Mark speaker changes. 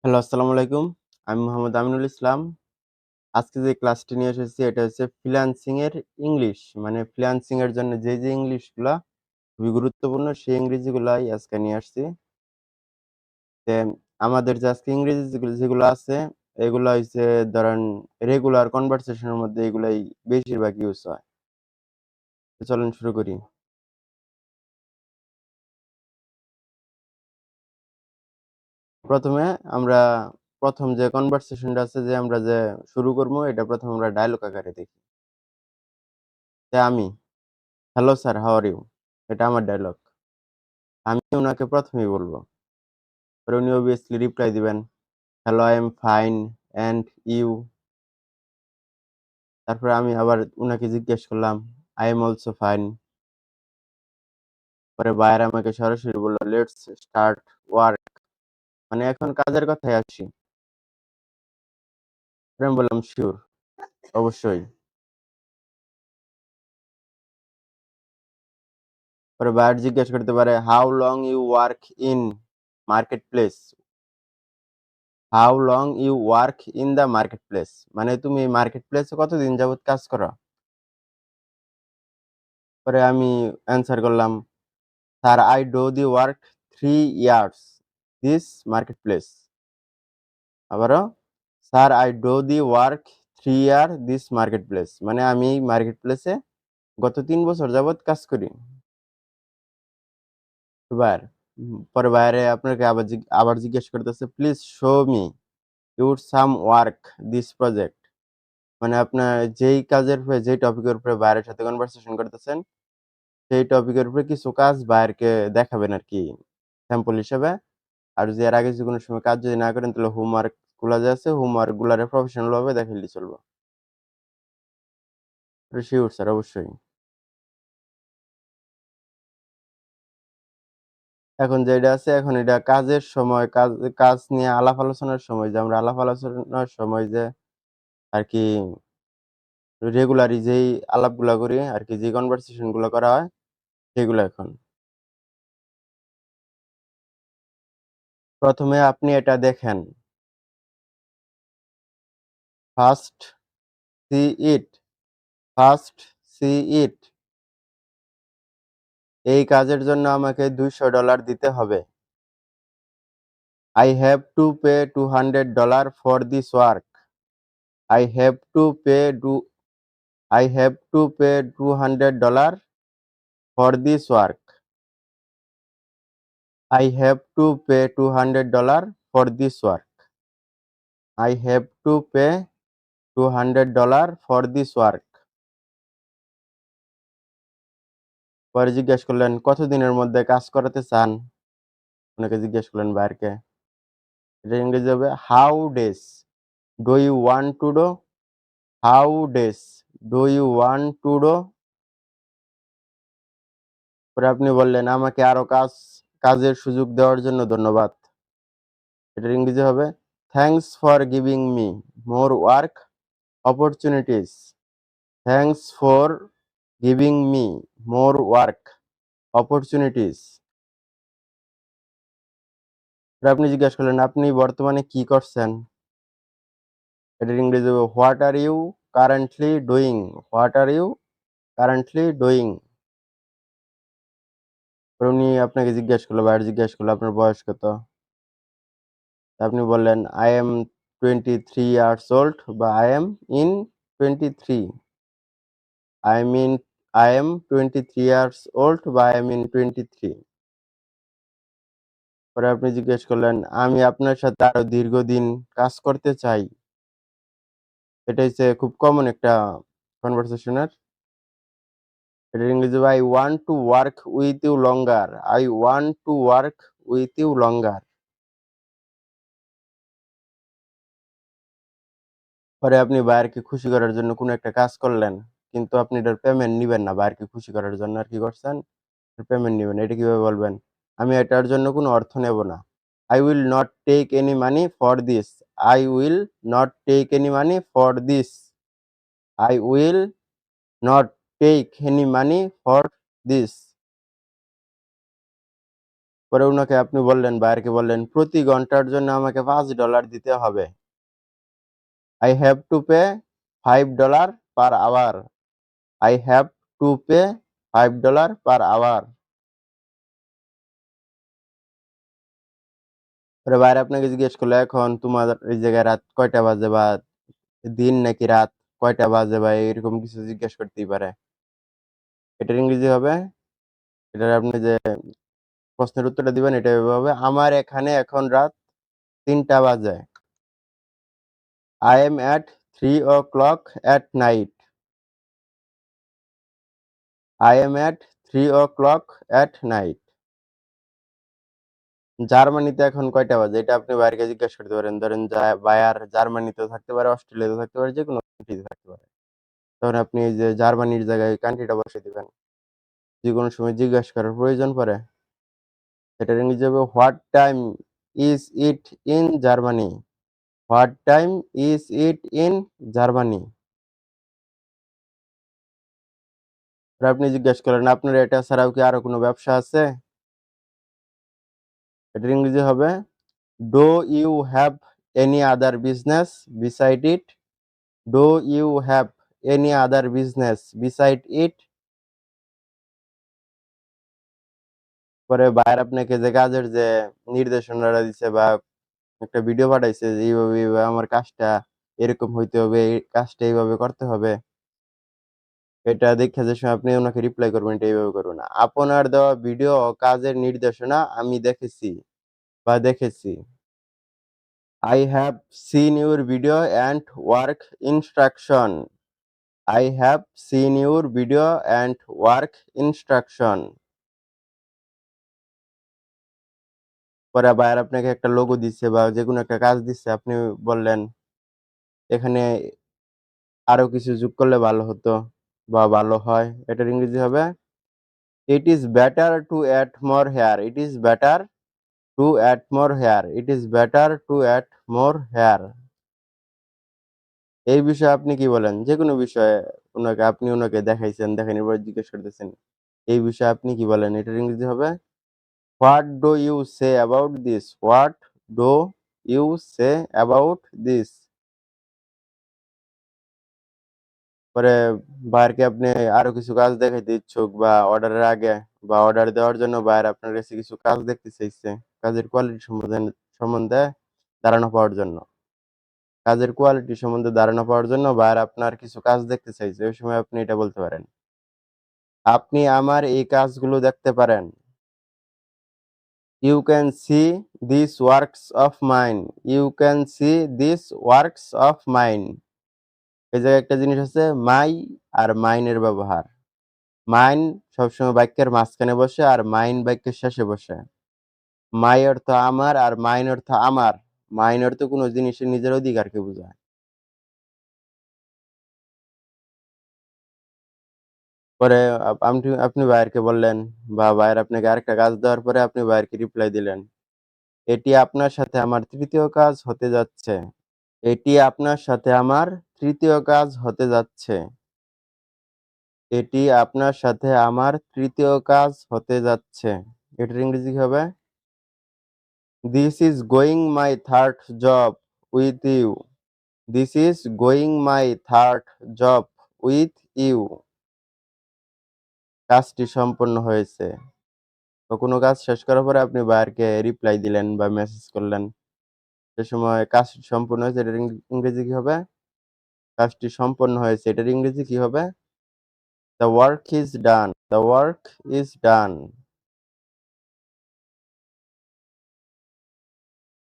Speaker 1: Hello, আসসালামু আলাইকুম। আমি মোহাম্মদ আমিনুল ইসলাম। আজকে যে ক্লাসটি নিয়ে এসেছি এটা হচ্ছে ফ্রিল্যান্সিং এর ইংলিশ। মানে ফ্রিল্যান্সিং এর জন্য যে ইংলিশগুলা খুবই গুরুত্বপূর্ণ সেই ইংরেজিগুলাই আজকে নিয়ে আসছি। তে আমাদের যে আজকে ইংরেজি যেগুলো আছে এগুলা হইছে ধরেন রেগুলার কনভারসেশন এর মধ্যে এগুলাই বেশিরভাগ ইউজ হয়। তো চলেন শুরু করি। ১ম এ আমরা ১ম যে কনভারসেশনটা আছে যে আমরা যে শুরু করব এটা ১ম আমরা ডায়ালগ আকারে দেখি। আমি, "hello sir, how are you?" এটা আমার ডায়ালগ। আমি উনাকে ১ম এই বলব। পরে উনি obviously রিপ্লাই দিবেন, "hello, I am fine and you?" তারপরে আমি আবার উনাকে জিজ্ঞেস করলাম, "আই এম অলসো ফাইন।" পরে ভাইয়ারা আমাকে সরাসরি বলল, "লেটস স্টার্ট ওয়ার্ক।" মানে এখন কাজের কথায় আসি। পরে আমি বললাম, "সিউর, অবশ্যই।" পরে ভাইয়ার জিজ্ঞেস করতে পারে, "how long you work in market place?" How long you work in the market place? মানে তুমি মার্কেট প্লেসে কতদিন যাবত কাজ করো? পরে আমি অ্যান্সার করলাম, "sir, I do the work 3 years this marketplace." আবারও, "sir, I do the work 3 year this marketplace." মানে আমি এই মার্কেট প্লেসে গত ৩ বছর যাবৎ কাজ করি। এবার পরে বাইরে আপনাকে আবার জিজ্ঞেস করতেছে, "please show me your some work this project." মানে আপনার যেই কাজের উপরে যেই টপিকের উপরে বাইরের সাথে কনভারসেশন করতেছেন, সেই টপিকের উপরে কিছু কাজ বায়ারকে দেখাবেন আরকি স্যাম্পল হিসেবে। আর যদি এর আগে যদি কোন সময় কাজ যদি না করেন তাহলে হোমওয়ার্ক গুলা যে আছে হোমওয়ার্ক গুলারে প্রফেশনাল ভাবে দেখাইলে চলবে। শিওর স্যার, অবশ্যই। এখন যেটা আছে এখন এটা কাজের সময় কাজ নিয়ে আলাপ আলোচনার সময় যে আমরা আলাপ আলোচনার সময় যে আরকি রেগুলারি যেই আলাপগুলা করি আরকি যে কনভারসেশন গুলা করা হয় সেগুলো এখন। ১ম এ আপনি এটা দেখেন। ফার্স্ট সি ইট, ফার্স্ট সি ইট। এই কাজের জন্য আমাকে $২০০ দিতে হবে। I have to pay $200 for this work. I have to pay do I have to pay $200 for this work. I have to pay $200 for this work. I have to pay $200 for this work. পরে জিজ্ঞেস করলেন, "কতদিনের মধ্যে কাজ করাতে চান?" উনাকে জিজ্ঞেস করলেন বায়ারকে। এটা ইংরেজি হবে, "How days do you want to do? How days do you want to do?" পরে আপনি বললেন, "আমাকে আরো কাজের সুযোগ দেওয়ার জন্য ধন্যবাদ।" এটার ইংরেজি হবে, "thanks for giving me more work opportunities. Thanks for giving me more work opportunities." পরে আপনি জিজ্ঞাসা করলেন, "আপনি বর্তমানে কি করছেন?" এটার ইংরেজি হবে, "what are you currently doing? What are you currently doing?" পরে উনি আপনাকে বায়ার জিজ্ঞেস করলো, "আপনার বয়স কত?" আপনি বললেন, "I am 23 years old" বা "I am in 23." I mean I am 23 years old বা I am in 23। পরে আপনি জিজ্ঞেস করলেন, "আমি আপনার সাথে আরো দীর্ঘদিন কাজ করতে চাই।" এটা হচ্ছে খুব কমন একটা কনভারসেশনের। এটার ইংরেজি হবে, "I want to work with you longer. I want to work with you longer." পরে আপনি বায়ারকে খুশি করার জন্য কোনো একটা কাজ করলেন। কিন্তু আপনি এটার পেমেন্ট নিবেন না। বায়ারকে খুশি করার জন্য আর কি করছেন? পেমেন্ট নিবেন। এটা কিভাবে বলবেন? "আমি এটার জন্য কোনো অর্থ নেব না। I will not take any money for this. I will not take any money for this. I will not take any money for this." পরে উনাকে আপনি বললেন, বায়ারকে বললেন, "প্রতি ঘন্টার জন্য আমাকে $5 দিতে হবে। I have to pay $5 per hour. I have to pay $5 per hour." পরে বায়ার আপনাকে জিজ্ঞেস করলো, "এখন তোমার এই জায়গায় রাত কয়টা বাজে বা দিন নাকি রাত কয়টা বাজে?" বা এরকম কিছু জিজ্ঞেস করতেই পারে। এটার ইংরেজি হবে, এটার আপনি যে প্রশ্নের উত্তরটা দিবেন এটা এভাবে হবে, "আমার এখানে এখন রাত ৩টা বাজে। I am at 3 o'clock at night. I am at 3 o'clock at night." জার্মানিতে এখন কয়টা বাজে? এটা আপনি বায়ারকে জিজ্ঞেস করতে পারেন। ধরেন বায়ার জার্মানিতেও থাকতে পারে, অস্ট্রেলিয়াতেও থাকতে পারে, যেকোনো কান্ট্রিতে থাকতে পারে। তখন আপনি এই যে জার্মানির জায়গায় কান্ট্রিটা বসায় দিবেন। যেকোনো সময় জিজ্ঞেস করার প্রয়োজন পড়ে। এটার ইংরেজি হবে, "what time is it in Germany? What time is it in Germany?" আর আপনি জিজ্ঞেস করলেন, "আপনার এটা ছাড়াও কি আরো কোনো ব্যবসা আছে?" এটার ইংরেজি হবে, "do you have any other business beside it? Do you have any other business beside it?" পরে বায়ার আপনাকে যে কাজের যে নির্দেশনাটা দিছে বা একটা ভিডিও পাঠাইছে যে এইভাবে, এইভাবে আমার কাজটা এরকম হইতে হবে, এই কাজটা এইভাবে করতে হবে। এটা দেইখা যে সময় আপনি উনাকে রিপ্লাই করবেন এটা এইভাবে করবেন। "আপনার দেওয়া ভিডিও ও কাজের নির্দেশনা আমি দেখেছি বা দেখেছি। I have seen your video and work instruction. I have seen your video and work instruction." পরে বায়ার আপনাকে একটা লোগো দিচ্ছে বা যেকোনো একটা কাজ দিচ্ছে, আপনি বললেন, "এখানে আরো কিছু যোগ করলে ভালো হতো বা ভালো হয়।" এটার ইংরেজি হবে, "It is better to add more here. It is better to add more here. It is better to add more here." এই বিষয়ে আপনি কি বলেন? যেকোনো বিষয়ে আপনি উনাকে দেখাইছেন, দেখানোর পরে জিজ্ঞেস করতেছেন, "এই বিষয়ে আপনি কি বলেন?" এটার ইংরেজি হবে, "What do you say about this? What do you say about this?" পরে বায়ারকে আপনি আরো কিছু কাজ দেখাইতে ইচ্ছুক বা অর্ডারের আগে বা অর্ডার দেওয়ার জন্য বায়ার আপনার কাছে কিছু কাজ দেখতে চাইছে। কাজের কোয়ালিটি সম্বন্ধে ধারণা পাওয়ার জন্য। কাজের কোয়ালিটি সম্বন্ধে ধারণা পাওয়ার জন্য বায়ার আপনার কিছু কাজ দেখতে চাইছে। ওই সময় আপনি এটা বলতে পারেন, "আপনি আমার এই কাজগুলো দেখতে পারেন। You can see these works of mine. You can see these works of mine." এই জায়গায় একটা জিনিস আছে, মাই আর মাইন এর ব্যবহার। মাইন সবসময় বাক্যের মাঝখানে বসে আর মাইন বাক্যের শেষে বসে। মাই অর্থ আমার আর মাইন অর্থ আমার। মাইন অর্থ কোনো জিনিসের নিজের অধিকারকে বোঝায়। পরে আপনি বায়ারকে বললেন বা বায়ার আপনাকে আরেকটা কাজ দেওয়ার পরে আপনি বায়ারকে রিপ্লাই দিলেন, "এটি আপনার সাথে আমার ৩য় কাজ হতে যাচ্ছে। এটি আপনার সাথে আমার ৩য় কাজ হতে যাচ্ছে। এটি আপনার সাথে আমার ৩য় কাজ হতে যাচ্ছে।" এটার ইংরেজি কি হবে? "This is going my 3rd job with you. This is going my 3rd job with you." কাজটি সম্পন্ন হয়েছে। তো কোনো কাজ শেষ করার পরে আপনি বায়ারকে রিপ্লাই দিলেন বা মেসেজ করলেন। সে সময় কাজটি সম্পূর্ণ হয়েছে এটার ইংরেজি কি হবে? কাজটি সম্পন্ন হয়েছে এটার ইংরেজি কি হবে? "The work is done. The work is done."